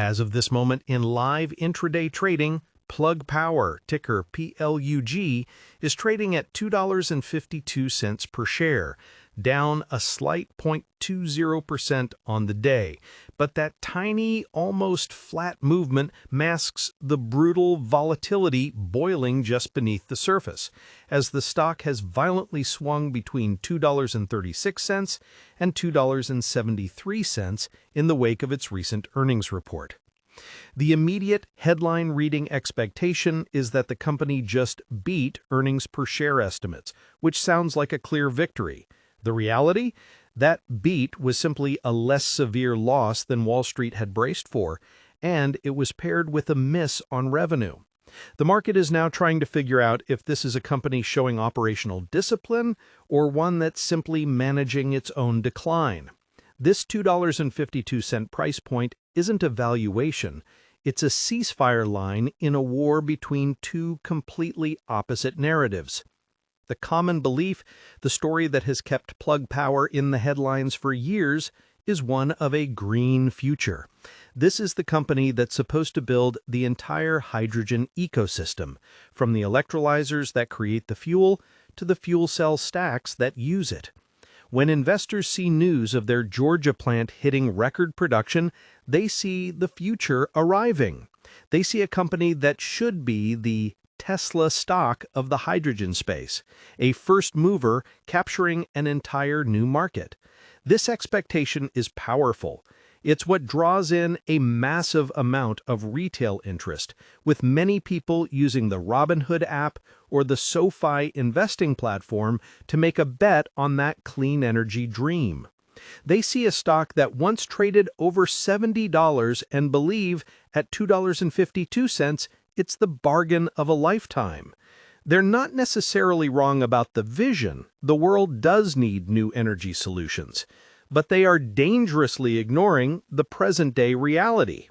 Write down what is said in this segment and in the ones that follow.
As of this moment in live intraday trading, Plug Power, ticker PLUG, is trading at $2.52 per share, down a slight 0.20% on the day. But that tiny, almost flat movement masks the brutal volatility boiling just beneath the surface, as the stock has violently swung between $2.36 and $2.73 in the wake of its recent earnings report. The immediate headline reading expectation is that the company just beat earnings per share estimates, which sounds like a clear victory. The reality? That beat was simply a less severe loss than Wall Street had braced for, and it was paired with a miss on revenue. The market is now trying to figure out if this is a company showing operational discipline or one that's simply managing its own decline. This $2.52 price point isn't a valuation, it's a ceasefire line in a war between two completely opposite narratives. The common belief, the story that has kept Plug Power in the headlines for years, is one of a green future. This is the company that's supposed to build the entire hydrogen ecosystem, from the electrolyzers that create the fuel to the fuel cell stacks that use it. When investors see news of their Georgia plant hitting record production, they see the future arriving. They see a company that should be the Tesla stock of the hydrogen space, a first mover capturing an entire new market. This expectation is powerful. It's what draws in a massive amount of retail interest, with many people using the Robinhood app or the SoFi investing platform to make a bet on that clean energy dream. They see a stock that once traded over $70 and believe at $2.52 it's the bargain of a lifetime. They're not necessarily wrong about the vision. The world does need new energy solutions, but they are dangerously ignoring the present-day reality.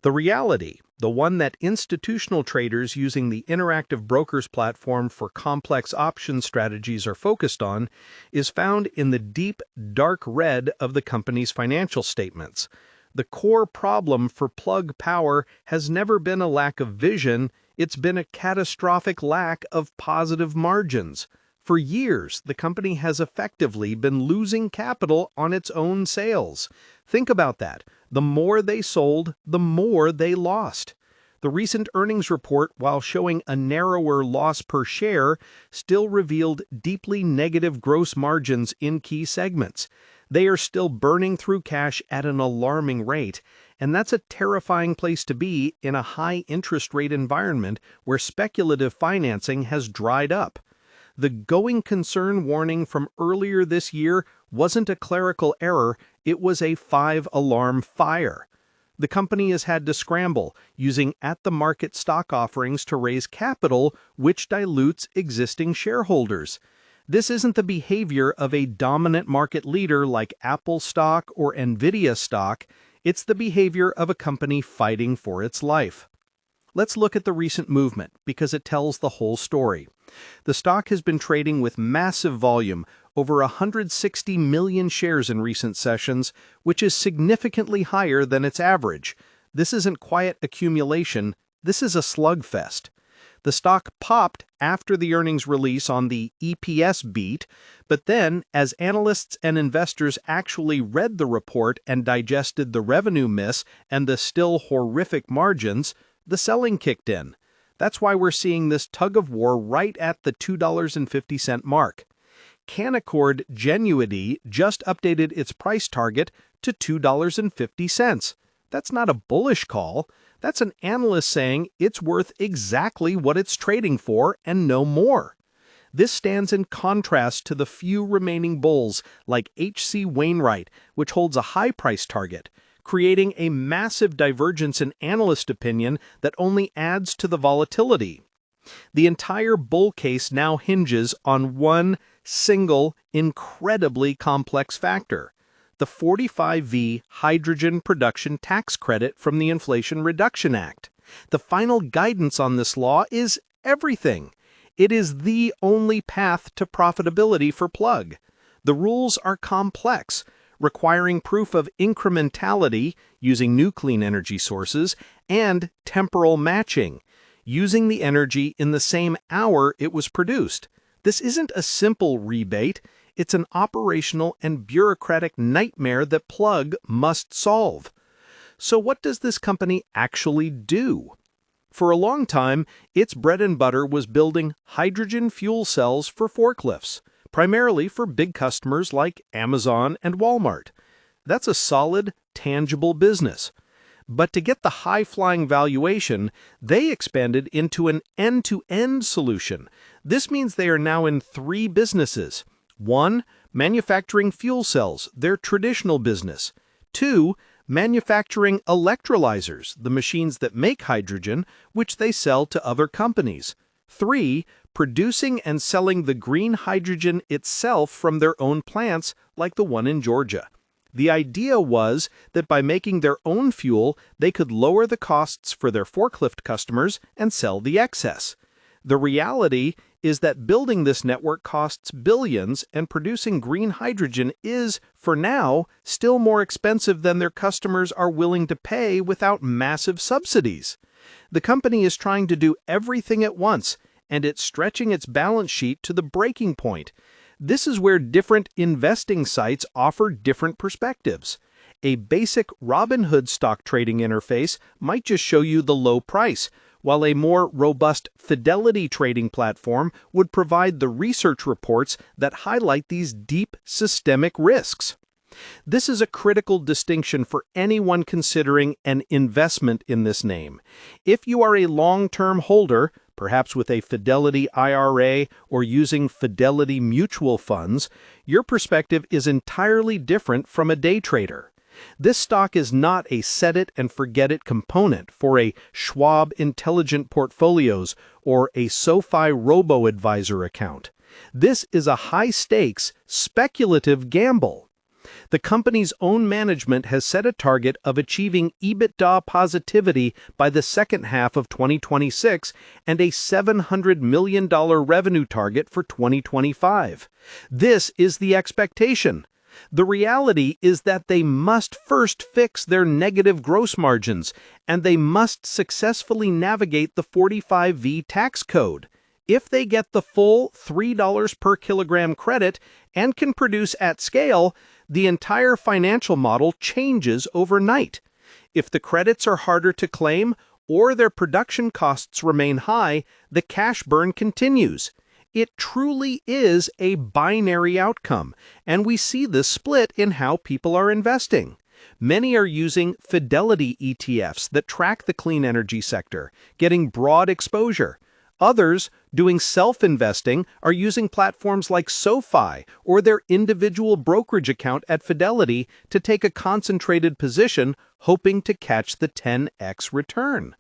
The reality, the one that institutional traders using the Interactive Brokers platform for complex option strategies are focused on, is found in the deep, dark red of the company's financial statements. The core problem for Plug Power has never been a lack of vision, it's been a catastrophic lack of positive margins. For years, the company has effectively been losing capital on its own sales. Think about that. The more they sold, the more they lost. The recent earnings report, while showing a narrower loss per share, still revealed deeply negative gross margins in key segments. They are still burning through cash at an alarming rate, and that's a terrifying place to be in a high interest rate environment where speculative financing has dried up. The going concern warning from earlier this year wasn't a clerical error, it was a 5-alarm fire. The company has had to scramble, using at-the-market stock offerings to raise capital, which dilutes existing shareholders. This isn't the behavior of a dominant market leader like Apple stock or Nvidia stock, it's the behavior of a company fighting for its life. Let's look at the recent movement, because it tells the whole story. The stock has been trading with massive volume, over 160 million shares in recent sessions, which is significantly higher than its average. This isn't quiet accumulation, this is a slugfest. The stock popped after the earnings release on the EPS beat, but then, as analysts and investors actually read the report and digested the revenue miss and the still horrific margins, the selling kicked in. That's why we're seeing this tug-of-war right at the $2.50 mark. Canaccord Genuity just updated its price target to $2.50. That's not a bullish call. That's an analyst saying it's worth exactly what it's trading for and no more. This stands in contrast to the few remaining bulls like H.C. Wainwright, which holds a high price target, creating a massive divergence in analyst opinion that only adds to the volatility. The entire bull case now hinges on one single, incredibly complex factor: the 45V hydrogen production tax credit from the Inflation Reduction Act. The final guidance on this law is everything. It is the only path to profitability for Plug. The rules are complex. requiring proof of incrementality, using new clean energy sources, and temporal matching, using the energy in the same hour it was produced. This isn't a simple rebate, it's an operational and bureaucratic nightmare that Plug must solve. So what does this company actually do? For a long time, its bread and butter was building hydrogen fuel cells for forklifts, primarily for big customers like Amazon and Walmart. That's a solid, tangible business. But to get the high-flying valuation, they expanded into an end-to-end solution. This means they are now in 3 businesses. 1. Manufacturing fuel cells, their traditional business. 2. Manufacturing electrolyzers, the machines that make hydrogen, which they sell to other companies. 3. Producing and selling the green hydrogen itself from their own plants, like the one in Georgia. The idea was that by making their own fuel, they could lower the costs for their forklift customers and sell the excess. The reality is that building this network costs billions, and producing green hydrogen is, for now, still more expensive than their customers are willing to pay without massive subsidies. The company is trying to do everything at once, and it's stretching its balance sheet to the breaking point. This is where different investing sites offer different perspectives. A basic Robinhood stock trading interface might just show you the low price, while a more robust Fidelity trading platform would provide the research reports that highlight these deep systemic risks. This is a critical distinction for anyone considering an investment in this name. If you are a long-term holder, perhaps with a Fidelity IRA or using Fidelity mutual funds, your perspective is entirely different from a day trader. This stock is not a set-it-and-forget-it component for a Schwab Intelligent Portfolios or a SoFi Robo-Advisor account. This is a high-stakes, speculative gamble. The company's own management has set a target of achieving EBITDA positivity by the second half of 2026 and a $700 million revenue target for 2025. This is the expectation. The reality is that they must first fix their negative gross margins, and they must successfully navigate the 45V tax code. If they get the full $3 per kilogram credit and can produce at scale, the entire financial model changes overnight. If the credits are harder to claim or their production costs remain high, the cash burn continues. It truly is a binary outcome, and we see this split in how people are investing. Many are using Fidelity ETFs that track the clean energy sector, getting broad exposure. Others, doing self-investing, are using platforms like SoFi or their individual brokerage account at Fidelity to take a concentrated position, hoping to catch the 10x return.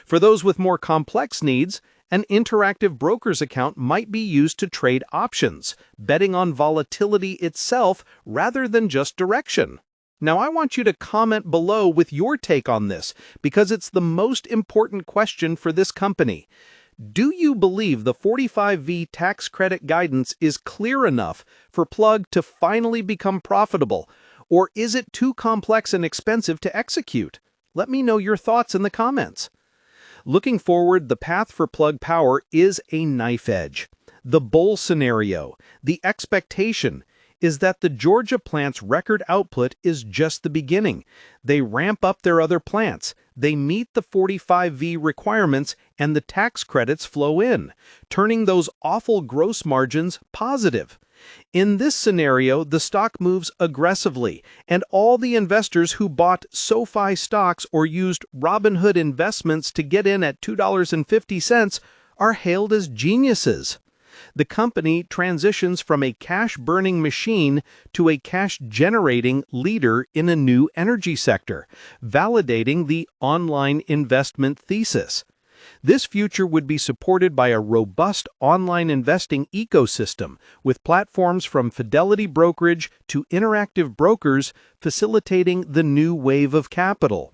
For those with more complex needs, an interactive broker's account might be used to trade options, betting on volatility itself rather than just direction. Now, I want you to comment below with your take on this, because it's the most important question for this company. Do you believe the 45V tax credit guidance is clear enough for Plug to finally become profitable, or is it too complex and expensive to execute? Let me know your thoughts in the comments. Looking forward, the path for Plug Power is a knife edge. The bull scenario, the expectation, is that the Georgia plant's record output is just the beginning. They ramp up their other plants, they meet the 45V requirements, and the tax credits flow in, turning those awful gross margins positive. In this scenario, the stock moves aggressively, and all the investors who bought SoFi stocks or used Robinhood investments to get in at $2.50 are hailed as geniuses. The company transitions from a cash-burning machine to a cash-generating leader in a new energy sector, validating the online investment thesis. This future would be supported by a robust online investing ecosystem, with platforms from Fidelity Brokerage to interactive brokers facilitating the new wave of capital.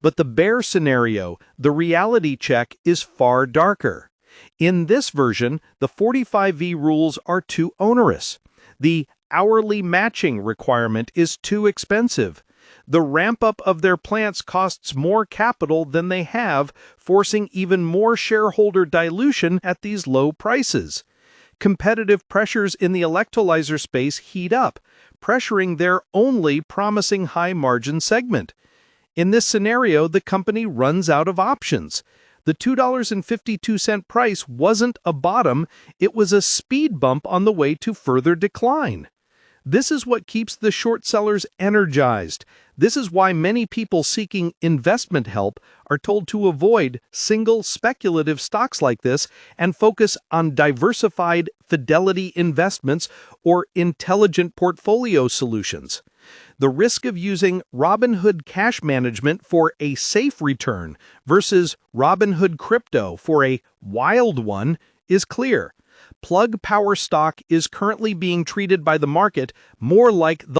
But the bear scenario, the reality check, is far darker. In this version, the 45V rules are too onerous. The hourly matching requirement is too expensive. The ramp-up of their plants costs more capital than they have, forcing even more shareholder dilution at these low prices. Competitive pressures in the electrolyzer space heat up, pressuring their only promising high-margin segment. In this scenario, the company runs out of options. The $2.52 price wasn't a bottom, it was a speed bump on the way to further decline. This is what keeps the short sellers energized. This is why many people seeking investment help are told to avoid single speculative stocks like this and focus on diversified fidelity investments or intelligent portfolio solutions. The risk of using Robinhood cash management for a safe return versus Robinhood crypto for a wild one is clear. Plug Power stock is currently being treated by the market more like the